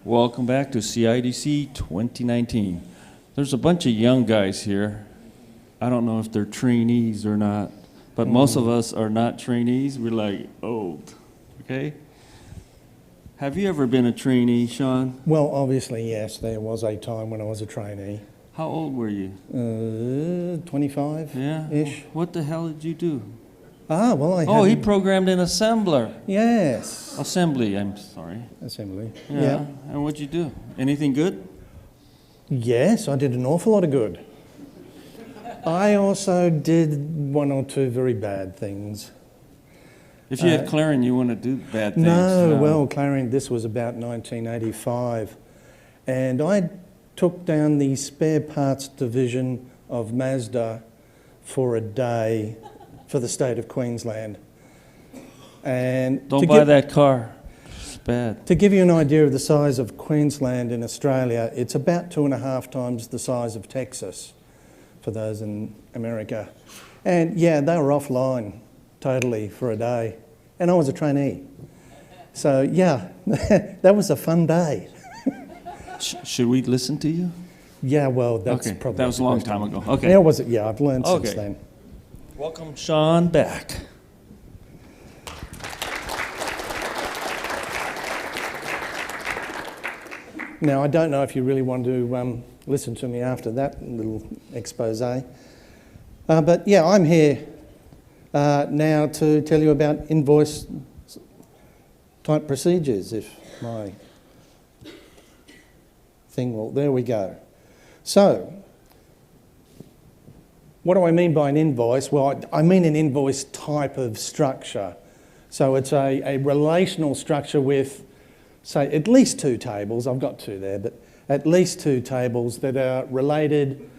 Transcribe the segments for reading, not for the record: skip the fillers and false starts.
Welcome back to CIDC 2019. There's a bunch of young guys here. I don't know if they're trainees or not, but most of us are not trainees. We're like old, okay? Have you ever been a trainee, Sean? Well, obviously, yes. There was a time when I was a trainee. How old were you? 25-ish. Yeah? What the hell did you do? Ah, well, he programmed an assembler. Yes. Assembly, I'm sorry. Assembly. Yeah. And what'd you do? Anything good? Yes, I did an awful lot of good. I also did one or two very bad things. If you had Clarion, you wouldn't do bad things. No, well, Clarion, this was about 1985. And I took down the spare parts division of Mazda for a day for the state of Queensland. And don't buy that car. It's bad. To give you an idea of the size of Queensland in Australia, it's about 2.5 times the size of Texas, for those in America. And yeah, they were offline totally for a day. And I was a trainee. So yeah, that was a fun day. Should we listen to you? Yeah, well, that's okay. probably... That was a long time ago. Okay. Yeah, was it? Yeah, I've learned since then. Welcome, Sean, back. Now, I don't know if you really want to listen to me after that little expose. But yeah, I'm here now to tell you about invoice type procedures, if my thing will... There we go. So, what do I mean by an invoice? Well, I mean an invoice type of structure. So it's a relational structure with, say, at least 2 tables. I've got 2 there, but at least 2 tables that are related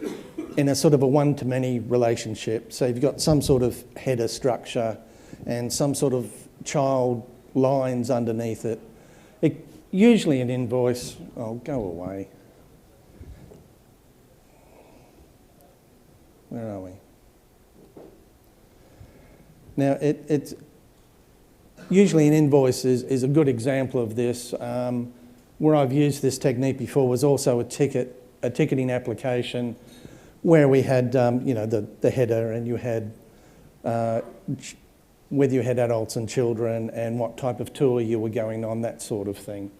in a sort of a one-to-many relationship. So you've got some sort of header structure and some sort of child lines underneath it. Usually an invoice... Oh, go away. Where are we? Now, it's usually an invoice is a good example of this. Where I've used this technique before was also a ticketing application where we had, the header, and you had whether you had adults and children and what type of tour you were going on, that sort of thing.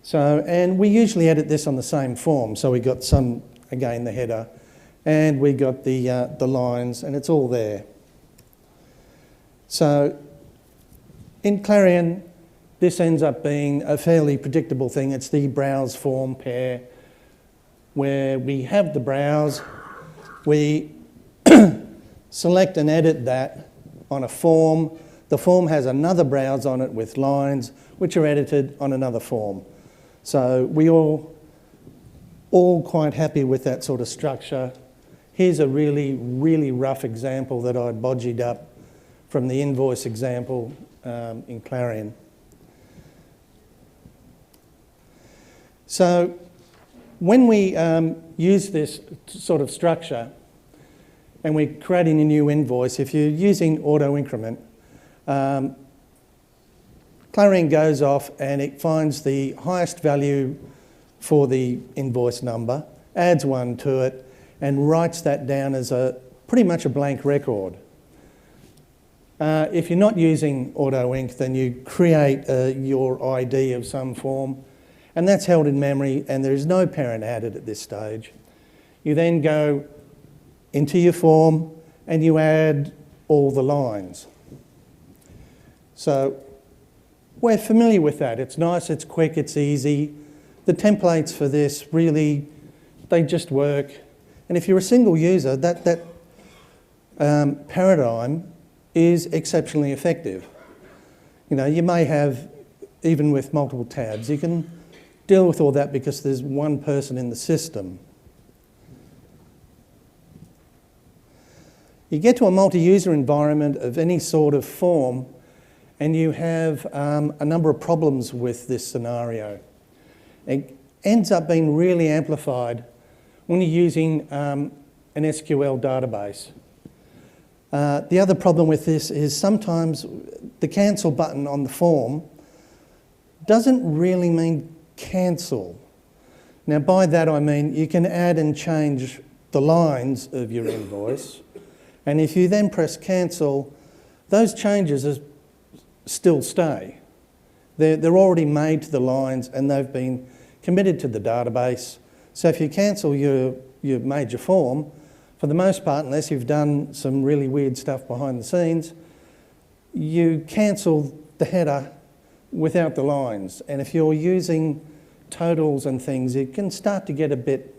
So, and we usually edit this on the same form. So we got again, the header, and we got the lines, and it's all there. So in Clarion, this ends up being a fairly predictable thing. It's the browse form pair where we have the browse, we select and edit that on a form. The form has another browse on it with lines which are edited on another form. So we all quite happy with that sort of structure. Here's a really, really rough example that I bodged up from the invoice example in Clarion. So when we use this sort of structure and we're creating a new invoice, if you're using auto increment, Clarion goes off and it finds the highest value for the invoice number, adds one to it, and writes that down as pretty much a blank record. If you're not using auto ink, then you create your ID of some form, and that's held in memory, and there is no parent added at this stage. You then go into your form and you add all the lines. So we're familiar with that. It's nice, it's quick, it's easy. The templates for this really, they just work. And if you're a single user, that paradigm is exceptionally effective. You know, you may have, even with multiple tabs, you can deal with all that because there's one person in the system. You get to a multi-user environment of any sort of form and you have a number of problems with this scenario. It ends up being really amplified when you're using an SQL database. The other problem with this is sometimes the cancel button on the form doesn't really mean cancel. Now by that I mean you can add and change the lines of your invoice, and if you then press cancel, those changes still stay. They're already made to the lines and they've been committed to the database. So if you cancel your major form, for the most part, unless you've done some really weird stuff behind the scenes, you cancel the header without the lines. And if you're using totals and things, it can start to get a bit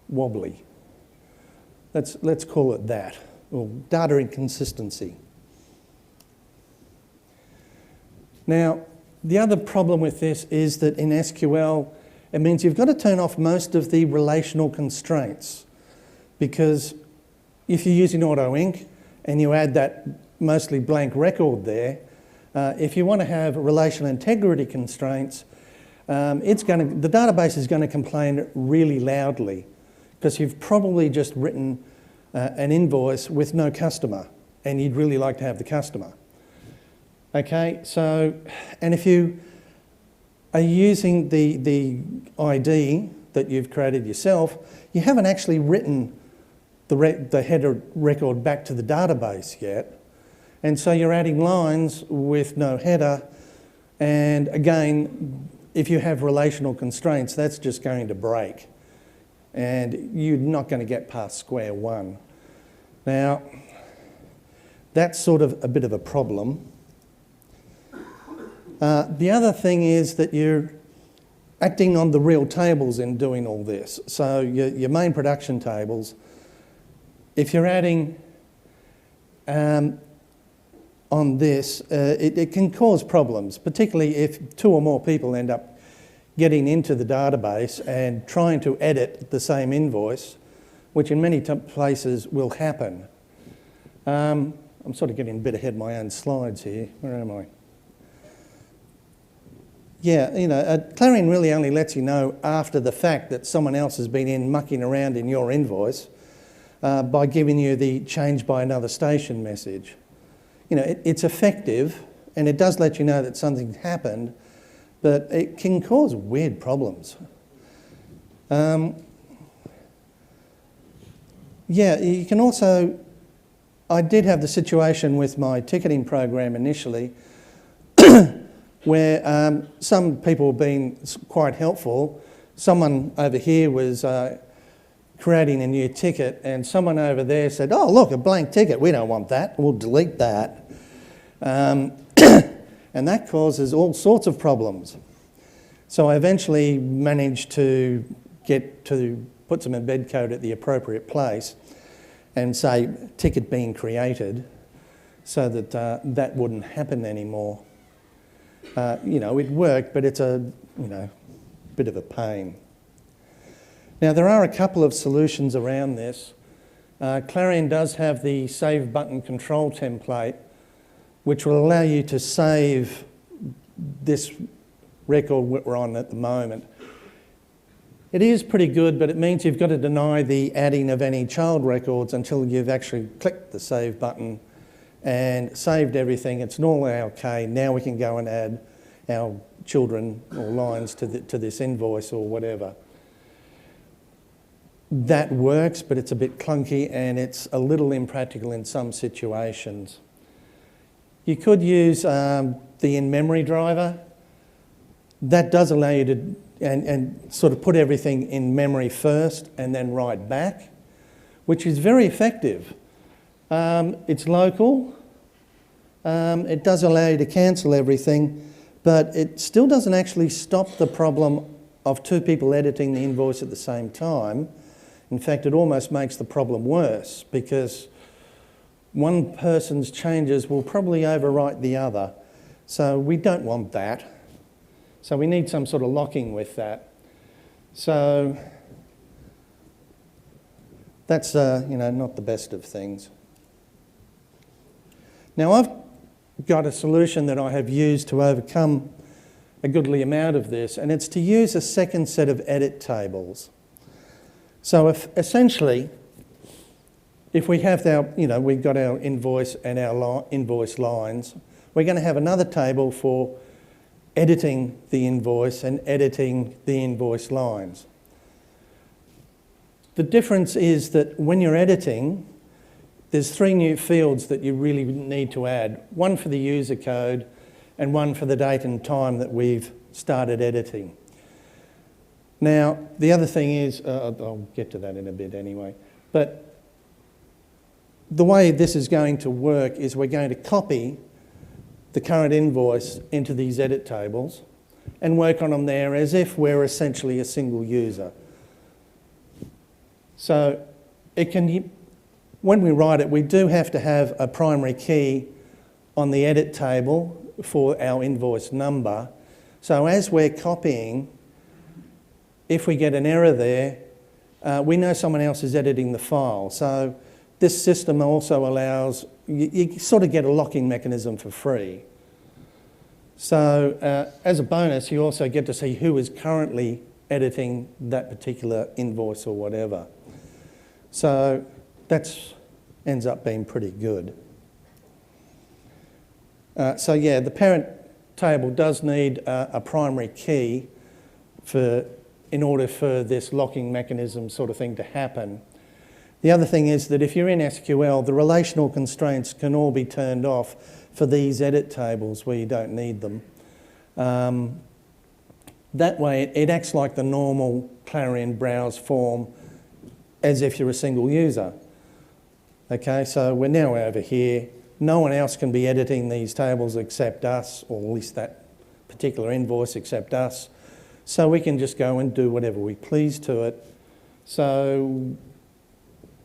wobbly. Let's call it that, or data inconsistency. Now, the other problem with this is that in SQL, it means you've got to turn off most of the relational constraints, because if you're using auto-inc and you add that mostly blank record there, if you want to have relational integrity constraints, the database is going to complain really loudly, because you've probably just written an invoice with no customer and you'd really like to have the customer. Okay, so, and if you are using the ID that you've created yourself, you haven't actually written the header record back to the database yet. And so you're adding lines with no header. And again, if you have relational constraints, that's just going to break. And you're not going to get past square one. Now, that's sort of a bit of a problem. The other thing is that you're acting on the real tables in doing all this. So your main production tables, if you're adding on this, it can cause problems, particularly if two or more people end up getting into the database and trying to edit the same invoice, which in many places will happen. I'm sort of getting a bit ahead of my own slides here. Where am I? Yeah, you know, Clarion really only lets you know after the fact that someone else has been in mucking around in your invoice by giving you the change by another station message. You know, it's effective and it does let you know that something happened, but it can cause weird problems. Yeah, you can also, I did have the situation with my ticketing program initially where some people have been quite helpful. Someone over here was creating a new ticket and someone over there said, oh, look, a blank ticket, we don't want that, we'll delete that. And that causes all sorts of problems. So I eventually managed to put some embed code at the appropriate place and say ticket being created so that that wouldn't happen anymore. You know, it worked, but it's a, you know, bit of a pain. Now, there are a couple of solutions around this. Clarion does have the save button control template, which will allow you to save this record we're on at the moment. It is pretty good, but it means you've got to deny the adding of any child records until you've actually clicked the save button and saved everything. It's all okay. Now we can go and add our children or lines to this invoice or whatever. That works, but it's a bit clunky and it's a little impractical in some situations. You could use the in-memory driver. That does allow you to and sort of put everything in memory first and then write back, which is very effective. It's local. It does allow you to cancel everything, but it still doesn't actually stop the problem of two people editing the invoice at the same time. In fact, it almost makes the problem worse because one person's changes will probably overwrite the other. So we don't want that. So we need some sort of locking with that. So that's you know, not the best of things. Now I've got a solution that I have used to overcome a goodly amount of this, and it's to use a second set of edit tables. So essentially, if we have our, you know, we've got our invoice and our invoice lines, we're going to have another table for editing the invoice and editing the invoice lines. The difference is that when you're editing, there's 3 new fields that you really need to add. One for the user code and one for the date and time that we've started editing. Now, the other thing is, I'll get to that in a bit anyway, but the way this is going to work is we're going to copy the current invoice into these edit tables and work on them there as if we're essentially a single user. So when we write it, we do have to have a primary key on the edit table for our invoice number. So as we're copying, if we get an error there, we know someone else is editing the file. So this system also allows, you sort of get a locking mechanism for free. So as a bonus, you also get to see who is currently editing that particular invoice or whatever. So that ends up being pretty good. So yeah, the parent table does need a primary key in order for this locking mechanism sort of thing to happen. The other thing is that if you're in SQL, the relational constraints can all be turned off for these edit tables where you don't need them. That way it acts like the normal Clarion browse form as if you're a single user. Okay, so we're now over here. No one else can be editing these tables except us, or at least that particular invoice except us. So we can just go and do whatever we please to it. So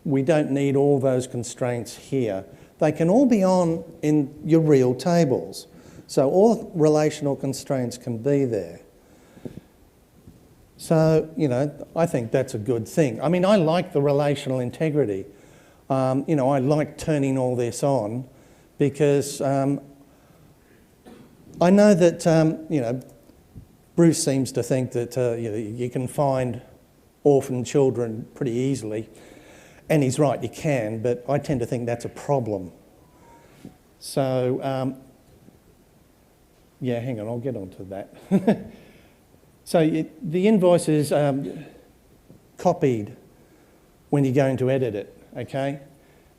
we don't need all those constraints here. They can all be on in your real tables. So all relational constraints can be there. So, you know, I think that's a good thing. I mean, I like the relational integrity. You know, I like turning all this on because I know that, you know, Bruce seems to think that you know, you can find orphan children pretty easily. And he's right, you can, but I tend to think that's a problem. So, yeah, hang on, I'll get onto that. So the invoice is copied when you're going to edit it, okay?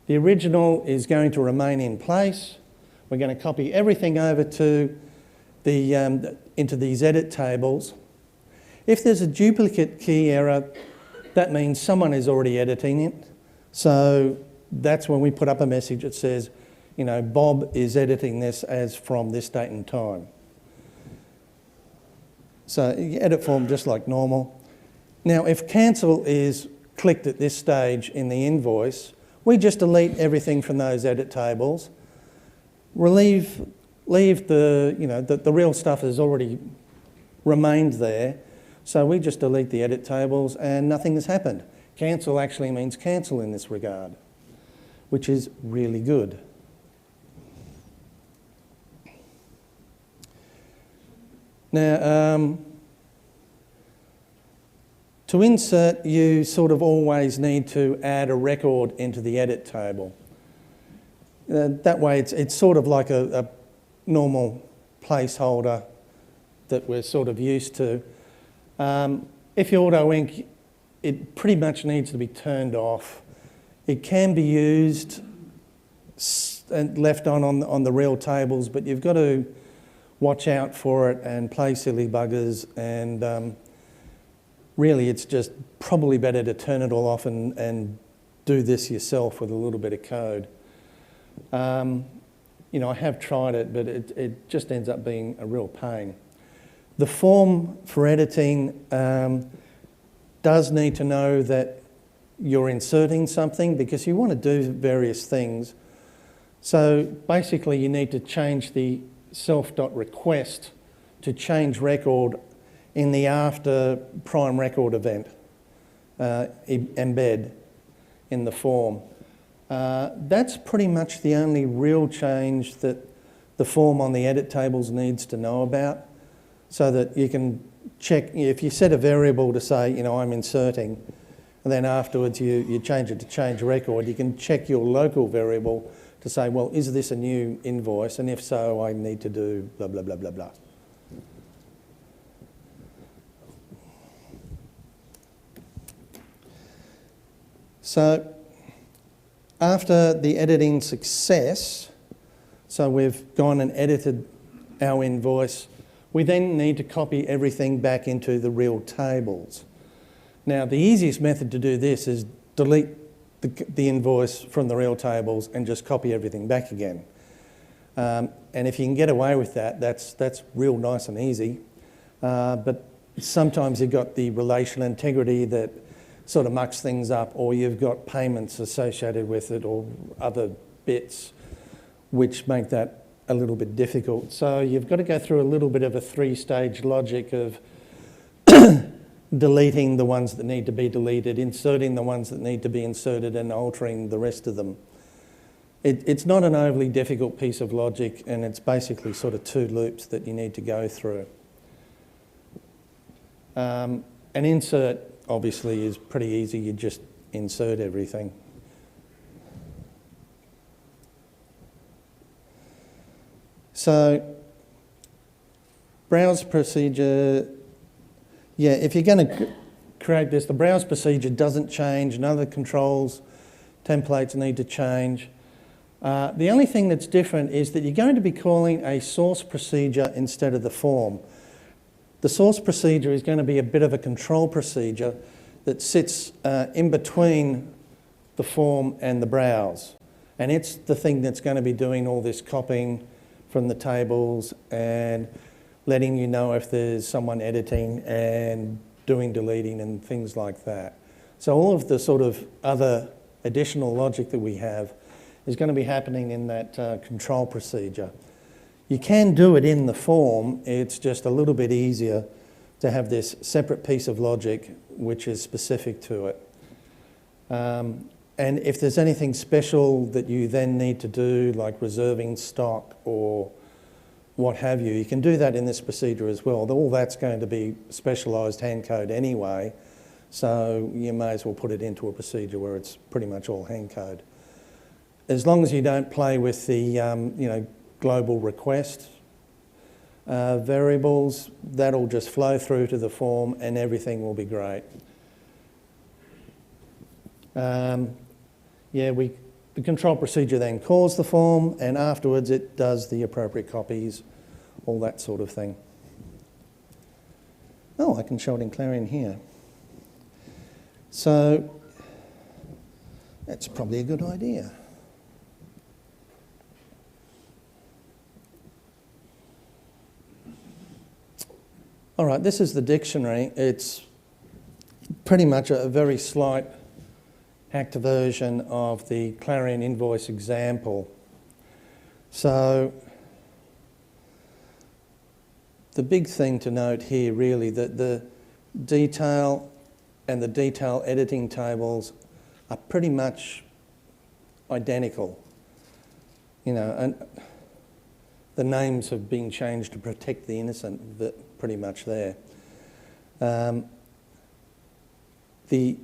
The original is going to remain in place. We're going to copy everything over to into these edit tables. If there's a duplicate key error, that means someone is already editing it. So that's when we put up a message that says, you know, Bob is editing this as from this date and time. So you edit form just like normal. Now, if cancel is clicked at this stage in the invoice, we just delete everything from those edit tables. Leave the, you know, the real stuff has already remained there. So we just delete the edit tables and nothing has happened. Cancel actually means cancel in this regard, which is really good. Now, to insert, you sort of always need to add a record into the edit table. That way it's sort of like a normal placeholder that we're sort of used to. If you auto ink, it pretty much needs to be turned off. It can be used and left on the real tables, but you've got to watch out for it and play silly buggers, and really it's just probably better to turn it all off and do this yourself with a little bit of code. You know, I have tried it, but it just ends up being a real pain. The form for editing does need to know that you're inserting something because you want to do various things. So basically you need to change the self.request to change record in the after prime record event, embed in the form. That's pretty much the only real change that the form on the edit tables needs to know about, so that you can check, if you set a variable to say, you know, I'm inserting, and then afterwards you change it to change record, you can check your local variable to say, well, is this a new invoice? And if so, I need to do blah, blah, blah, blah, blah. So after the editing success, so we've gone and edited our invoice, we then need to copy everything back into the real tables. Now, the easiest method to do this is delete the invoice from the real tables and just copy everything back again. And if you can get away with that, that's real nice and easy. But sometimes you've got the relational integrity that sort of mucks things up, or you've got payments associated with it or other bits which make that a little bit difficult. So you've got to go through a little bit of a three-stage logic of deleting the ones that need to be deleted, inserting the ones that need to be inserted, and altering the rest of them. It's not an overly difficult piece of logic, and it's basically sort of two loops that you need to go through. An insert, obviously, is pretty easy. You just insert everything. So, browse procedure, yeah, if you're going to create this, the browse procedure doesn't change. None of the controls, templates need to change. The only thing that's different is that you're going to be calling a source procedure instead of the form. The source procedure is going to be a bit of a control procedure that sits in between the form and the browse. And it's the thing that's going to be doing all this copying from the tables and letting you know if there's someone editing and doing deleting and things like that. So all of the sort of other additional logic that we have is going to be happening in that control procedure. You can do it in the form, it's just a little bit easier to have this separate piece of logic which is specific to it. And if there's anything special that you then need to do, like reserving stock or what have you, you can do that in this procedure as well. All that's going to be specialised hand code anyway, so you may as well put it into a procedure where it's pretty much all hand code. As long as you don't play with the global request variables, that'll just flow through to the form and everything will be great. The control procedure then calls the form, and afterwards it does the appropriate copies, all that sort of thing. Oh, I can show it in Clarion here. So that's probably a good idea. All right, this is the dictionary. It's pretty much a very slight hacked version of the Clarion invoice example. So the big thing to note here really that the detail and the detail editing tables are pretty much identical. And the names have been changed to protect the innocent, but pretty much there. The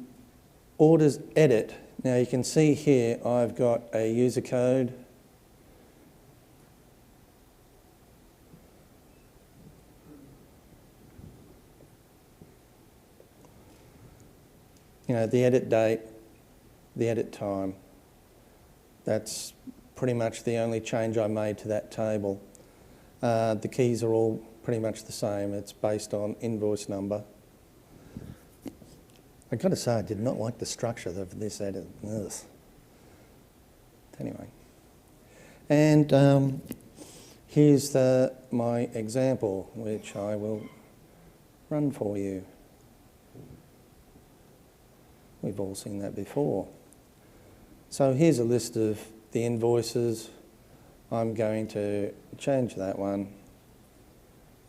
orders edit. Now you can see here I've got a user code. The edit date, the edit time. That's pretty much the only change I made to that table. The keys are all pretty much the same. It's based on invoice number. I've got to say, I did not like the structure of this edit. Ugh. Anyway. And here's my example, which I will run for you. We've all seen that before. So here's a list of the invoices. I'm going to change that one.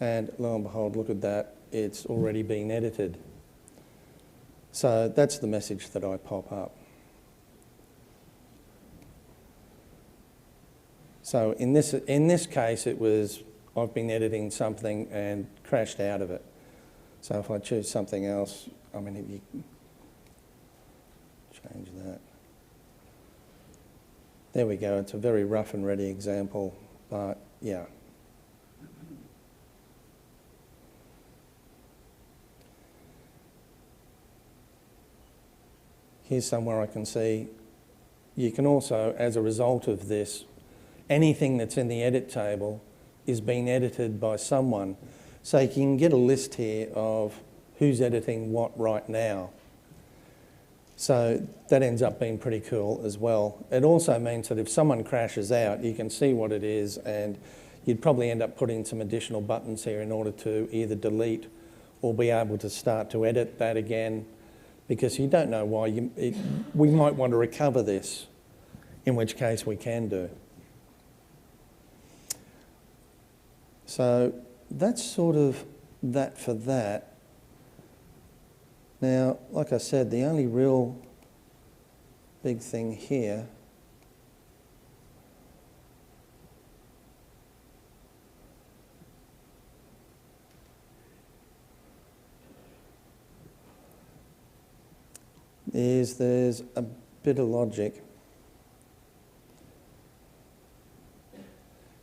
And lo and behold, look at that. It's already been edited. So that's the message that I pop up. So in this case, it was I've been editing something and crashed out of it. So if I choose something else, if you change that. There we go. It's a very rough and ready example, but yeah. here's somewhere I can see. You can also, as a result of this, anything that's in the edit table is being edited by someone. So you can get a list here of who's editing what right now. So that ends up being pretty cool as well. It also means that if someone crashes out, you can see what it is, and you'd probably end up putting some additional buttons here in order to either delete or be able to start to edit that again, because you don't know why. We might want to recover this, in which case we can do. So that's sort of that for that. Now, like I said, the only real big thing here is there's a bit of logic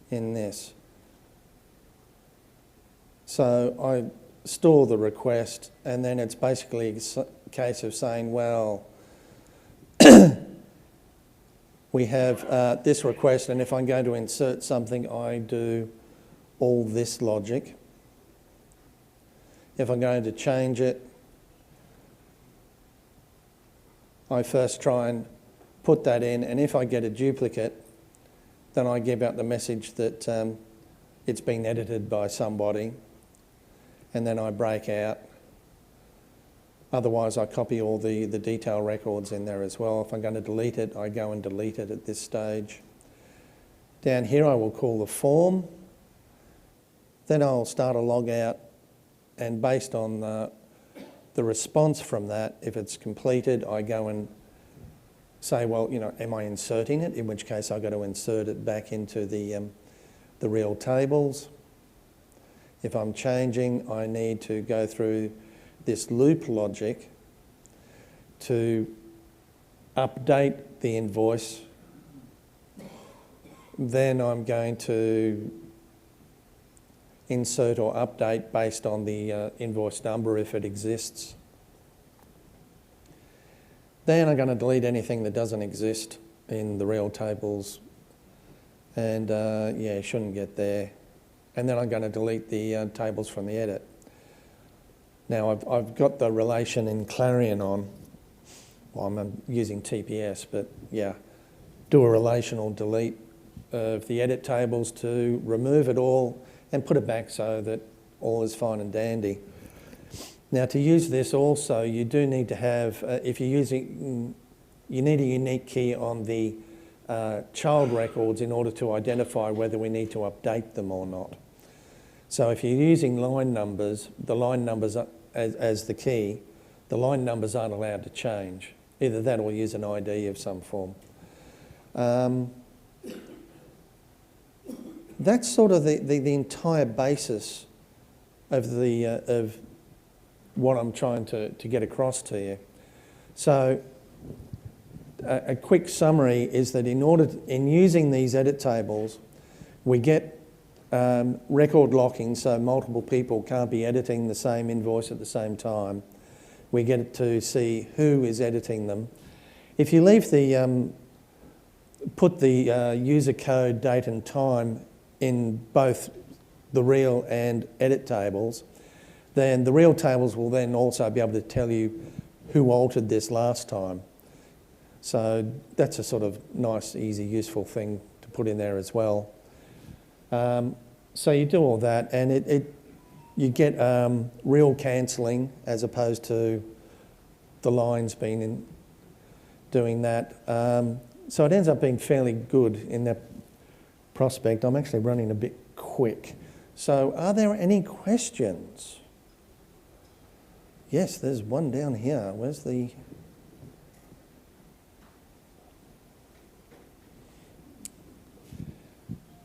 in this. So I store the request, and then it's basically a case of saying, well, we have this request, and if I'm going to insert something, I do all this logic. If I'm going to change it, I first try and put that in, and if I get a duplicate, then I give out the message that it's been edited by somebody, and then I break out. Otherwise, I copy all the detail records in there as well. If I'm going to delete it, I go and delete it at this stage. Down here, I will call the form. Then I'll start a log out, and based on the response from that, if it's completed, I go and say, well, you know, am I inserting it? In which case, I've got to insert it back into the real tables. If I'm changing, I need to go through this loop logic to update the invoice. Then I'm going to insert or update based on the invoice number if it exists. Then I'm going to delete anything that doesn't exist in the real tables, and yeah, shouldn't get there. And then I'm going to delete the tables from the edit. Now I've got the relation in Clarion on. Well, I'm using TPS, but yeah, do a relational delete of the edit tables to remove it all and put it back so that all is fine and dandy. Now, to use this also, you do need to have, if you're using, you need a unique key on the child records in order to identify whether we need to update them or not. So if you're using line numbers, the line numbers as the key, the line numbers aren't allowed to change. Either that or use an ID of some form. That's sort of the entire basis of of what I'm trying to get across to you. So a quick summary is that in using these edit tables, we get record locking, so multiple people can't be editing the same invoice at the same time. We get to see who is editing them. If you leave put the user code, date and time in both the real and edit tables, then the real tables will then also be able to tell you who altered this last time. So that's a sort of nice, easy, useful thing to put in there as well. So you do all that, and you get real cancelling as opposed to the lines being doing that. So it ends up being fairly good in that prospect. I'm actually running a bit quick. So are there any questions? Yes, there's one down here. Where's the...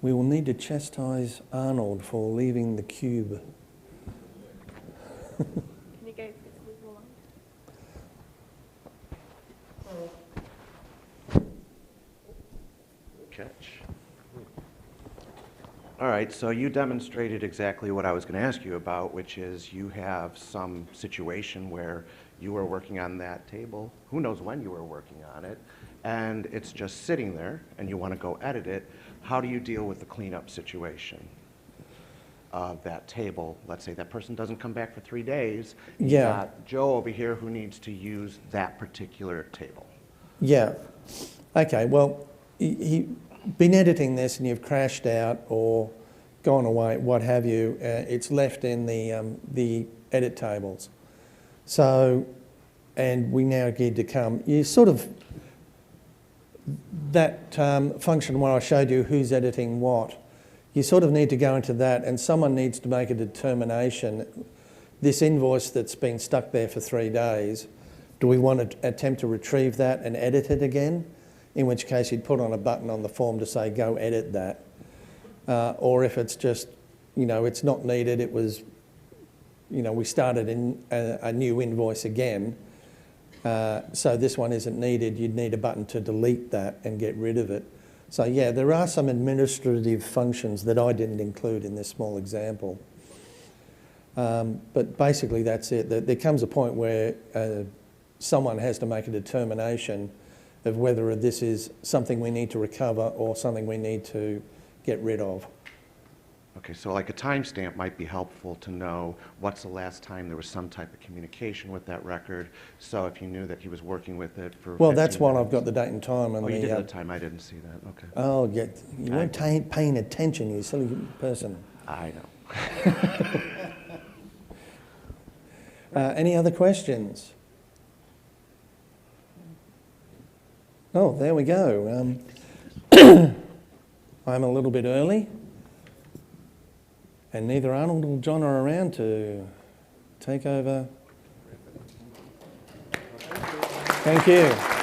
We will need to chastise Arnold for leaving the cube. Can you go with the line? Catch. All right, so you demonstrated exactly what I was going to ask you about, which is you have some situation where you were working on that table, who knows when you were working on it, and it's just sitting there and you want to go edit it, how do you deal with the cleanup situation of that table? Let's say that person doesn't come back for 3 days. You Yeah. got Joe over here who needs to use that particular table. Yeah. Okay, well, you've been editing this and you've crashed out or gone away, what have you. It's left in the edit tables. So, and we now need to come, you sort of, that function where I showed you who's editing what, you sort of need to go into that and someone needs to make a determination, this invoice that's been stuck there for 3 days, do we want to attempt to retrieve that and edit it again? In which case you'd put on a button on the form to say, go edit that. Or if it's just, you know, it's not needed, it was, you know, we started in a new invoice again, so this one isn't needed, you'd need a button to delete that and get rid of it. So yeah, there are some administrative functions that I didn't include in this small example. But basically that's it. There comes a point where someone has to make a determination of whether this is something we need to recover or something we need to get rid of. Okay, so like a timestamp might be helpful to know what's the last time there was some type of communication with that record. So if you knew that he was working with it for Well, that's 15 why minutes. I've got the date and time. And Oh, you the, did have the time. I didn't see that. Okay. Oh, yeah, you weren't paying attention, you silly person. I know. Any other questions? Oh, there we go. I'm a little bit early, and neither Arnold or John are around to take over. Thank you.